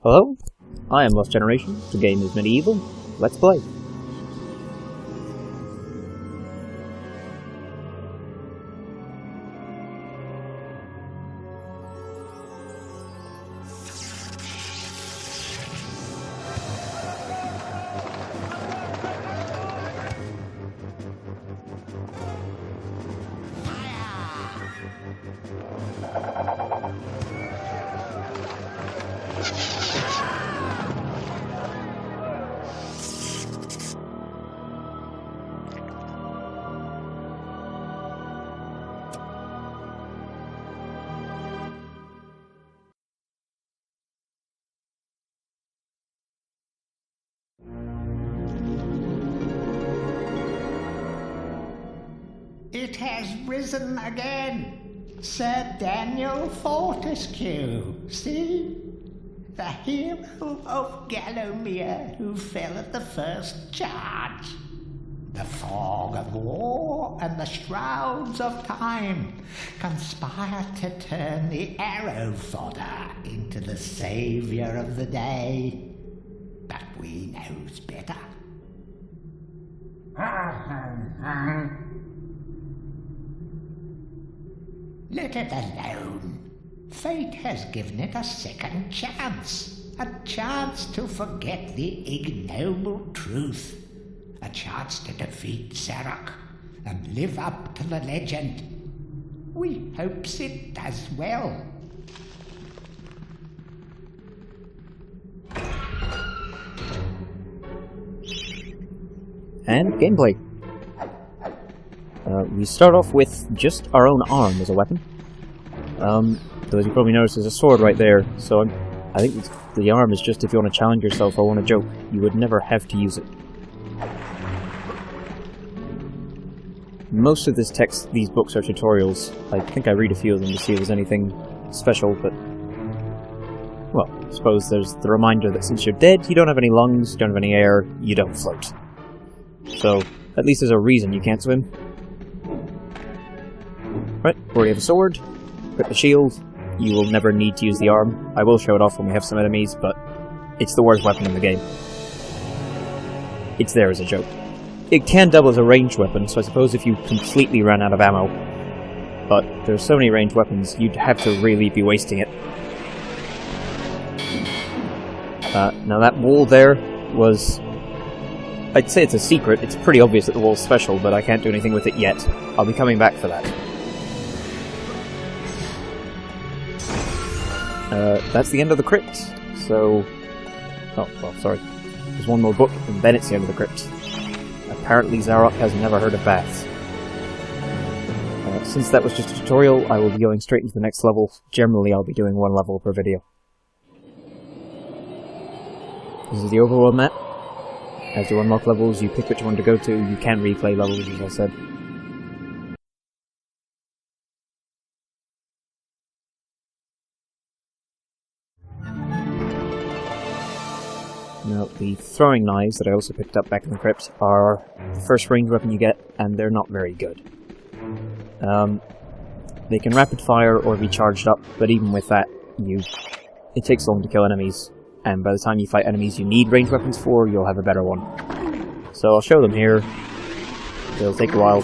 Hello, I am Lost Generation, the game is MediEvil, let's play. It has risen again, Sir Daniel Fortescue, see? The hero of Gallowmere who fell at the first charge. The fog of war and the shrouds of time conspire to turn the arrow fodder into the saviour of the day. But we knows better. Let it alone. Fate has given it a second chance. A chance to forget the ignoble truth. A chance to defeat Sarok and live up to the legend. We hopes it does well. And gameplay. We start off with just our own arm as a weapon. Though as you probably noticed, there's a sword right there, so I think the arm is just if you want to challenge yourself or want a joke. You would never have to use it. Most of this text, these books are tutorials. I think I read a few of them to see if there's anything special, but... well, I suppose there's the reminder that since you're dead, you don't have any lungs, you don't have any air, you don't float. So, at least there's a reason you can't swim. Right, already have a sword, equip the shield. You will never need to use the arm. I will show it off when we have some enemies, but it's the worst weapon in the game. It's there as a joke. It can double as a ranged weapon, so I suppose if you completely ran out of ammo, but there's so many ranged weapons, you'd have to really be wasting it. Now that wall there was... I'd say it's a secret. It's pretty obvious that the wall's special, but I can't do anything with it yet. I'll be coming back for that. That's the end of the crypt, so... oh, well, sorry. There's one more book, and then it's the end of the crypt. Apparently Zarok has never heard of baths. Since that was just a tutorial, I will be going straight into the next level. Generally, I'll be doing one level per video. This is the Overworld Map. As you unlock levels, you pick which one to go to. You can replay levels, as I said. Now, the throwing knives that I also picked up back in the crypt are the first ranged weapon you get, and they're not very good. They can rapid fire or be charged up, but even with that, it takes long to kill enemies, and by the time you fight enemies you need ranged weapons for, you'll have a better one. So I'll show them here. They'll take a while.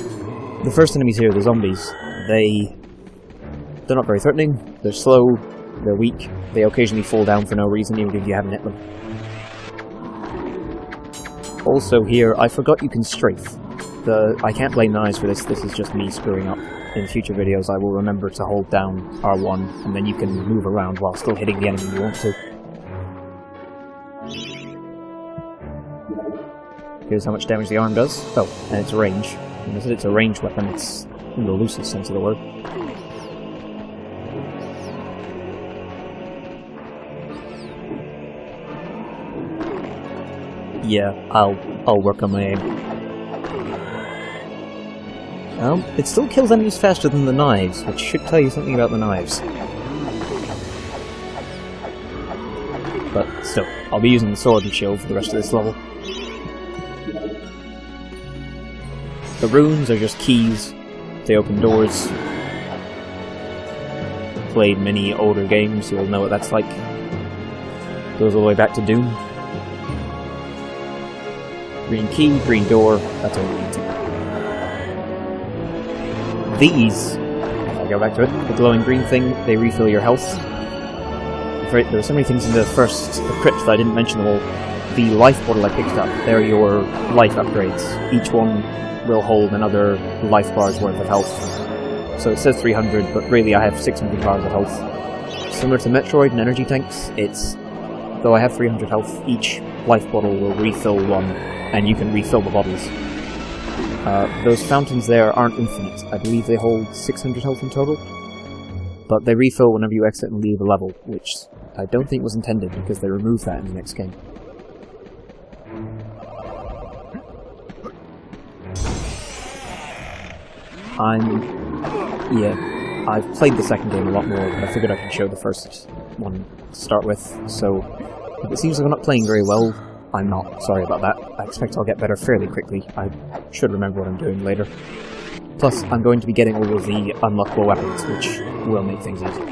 The first enemies here, the zombies, they're not very threatening, they're slow, they're weak, they occasionally fall down for no reason even if you haven't hit them. Also here, I forgot you can strafe. I can't blame the knives for this is just me screwing up. In future videos I will remember to hold down R1, and then you can move around while still hitting the enemy you want to. Here's how much damage the arm does. Oh, and its range. When I said it's a ranged weapon, it's in the loosest sense of the word. Yeah, I'll work on my aim. It still kills enemies faster than the knives, which should tell you something about the knives. But still, I'll be using the sword and shield for the rest of this level. The runes are just keys. They open doors. played many older games, you'll know what that's like. Goes all the way back to Doom. Green key, green door, that's all we need to. These, if I go back to it, the glowing green thing, they refill your health. There were so many things in the Crypt that I didn't mention them all. The life bottle I picked up, they're your life upgrades. Each one will hold another life bar's worth of health. So it says 300, but really I have 600 bars of health. Similar to Metroid and energy tanks, though I have 300 health, each life bottle will refill one, and you can refill the bottles. Those fountains there aren't infinite. I believe they hold 600 health in total, but they refill whenever you exit and leave a level, which I don't think was intended, because they removed that in the next game. I've played the second game a lot more, but I figured I could show the first one to start with, so if it seems like I'm not playing very well, I'm not. Sorry about that. I expect I'll get better fairly quickly. I should remember what I'm doing later. Plus, I'm going to be getting all of the unlockable weapons, which will make things easier.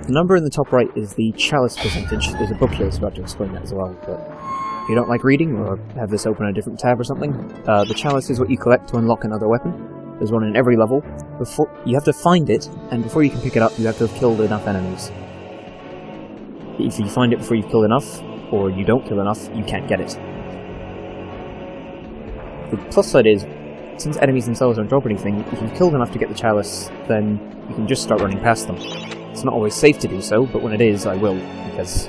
The number in the top right is the chalice percentage. There's a book here that's about to explain that as well, but if you don't like reading, or have this open on a different tab or something, the chalice is what you collect to unlock another weapon. There's one in every level. You have to find it, and before you can pick it up, you have to have killed enough enemies. If you find it before you've killed enough, or you don't kill enough, you can't get it. The plus side is, since enemies themselves don't drop anything, if you've killed enough to get the chalice, then you can just start running past them. It's not always safe to do so, but when it is, I will, because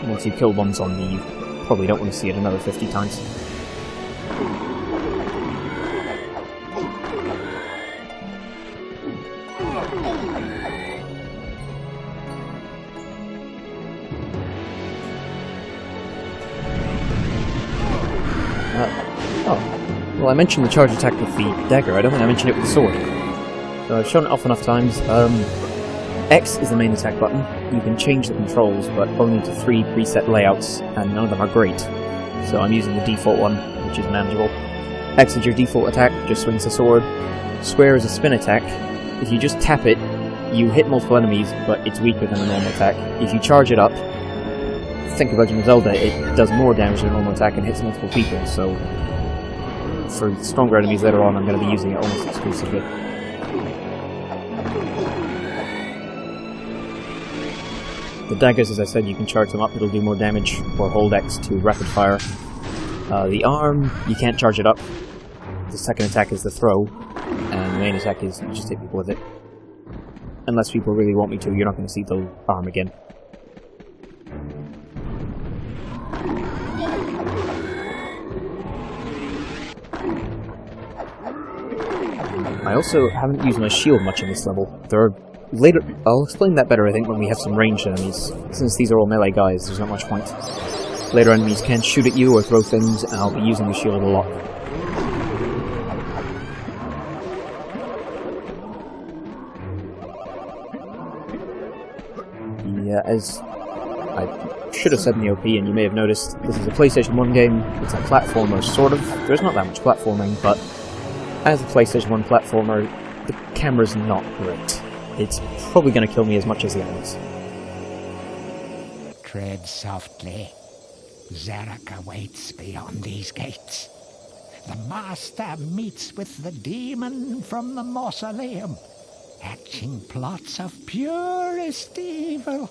once you've killed one zombie, you probably don't want to see it another 50 times. Well, I mentioned the charge attack with the dagger. I don't think I mentioned it with the sword. So I've shown it off enough times. X is the main attack button. You can change the controls, but only to 3 preset layouts, and none of them are great. So I'm using the default one, which is manageable. X is your default attack, just swings the sword. Square is a spin attack. If you just tap it, you hit multiple enemies, but it's weaker than a normal attack. If you charge it up, think of Legend of Zelda, it does more damage than a normal attack and hits multiple people, so for stronger enemies later on, I'm going to be using it almost exclusively. The daggers, as I said, you can charge them up, it'll do more damage, or hold X to rapid fire. The arm, you can't charge it up. The second attack is the throw, and the main attack is you just hit people with it. Unless people really want me to, you're not going to see the arm again. I also haven't used my shield much in this level. I'll explain that better, I think, when we have some ranged enemies. Since these are all melee guys, there's not much point. Later enemies can shoot at you or throw things, and I'll be using the shield a lot. Yeah, as I should have said in the OP, and you may have noticed, this is a PlayStation 1 game. It's a platformer, sort of. There's not that much platforming, but as a PlayStation 1 platformer, the camera's not great. It's probably going to kill me as much as the enemies. Tread softly. Zarek awaits beyond these gates. The Master meets with the demon from the mausoleum, hatching plots of purest evil.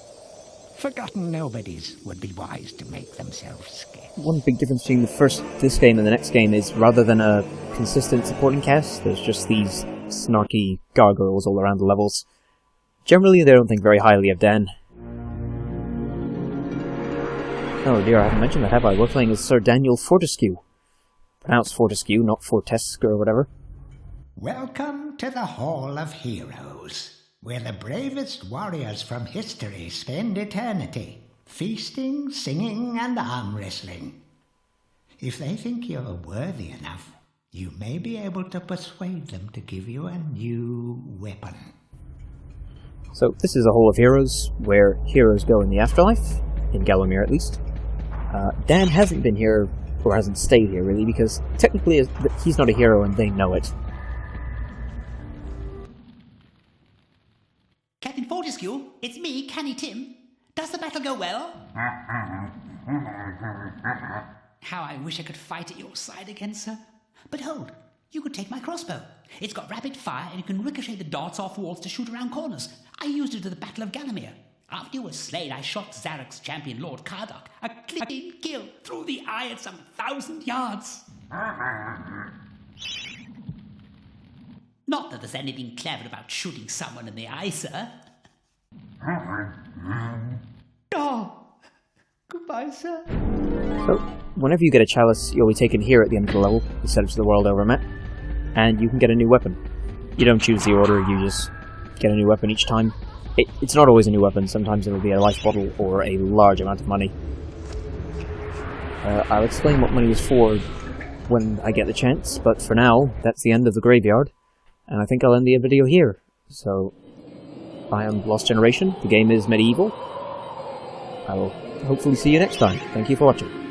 Forgotten nobodies would be wise to make themselves scarce. One big difference between this game and the next game is, rather than a consistent supporting cast, there's just these snarky gargoyles all around the levels. Generally, they don't think very highly of Dan. Oh dear, I haven't mentioned that, have I? We're playing as Sir Daniel Fortescue. Pronounced Fortescue, not Fortesque or whatever. Welcome to the Hall of Heroes, where the bravest warriors from history spend eternity, feasting, singing, and arm wrestling. If they think you're worthy enough, you may be able to persuade them to give you a new weapon. So this is a Hall of Heroes, where heroes go in the afterlife, in Gallowmere at least. Dan hasn't been here, or hasn't stayed here really, because technically he's not a hero and they know it. Captain Fortescue. It's me, Canny Tim. Does the battle go well? How I wish I could fight at your side again, sir. But hold, you could take my crossbow. It's got rapid fire and you can ricochet the darts off walls to shoot around corners. I used it at the Battle of Gallowmere. After you were slain, I shot Zarek's champion, Lord Kardok, a clean kill through the eye at some 1,000 yards. Not that there's anything clever about shooting someone in the eye, sir. Oh, goodbye, sir. So, whenever you get a chalice, you'll be taken here at the end of the level, instead of to the Overworld Map, and you can get a new weapon. You don't choose the order, you just get a new weapon each time. It's not always a new weapon, sometimes it'll be a life bottle or a large amount of money. I'll explain what money is for when I get the chance, but for now, that's the end of the graveyard, and I think I'll end the video here. So, I am Lost Generation, the game is MediEvil. I will hopefully see you next time. Thank you for watching.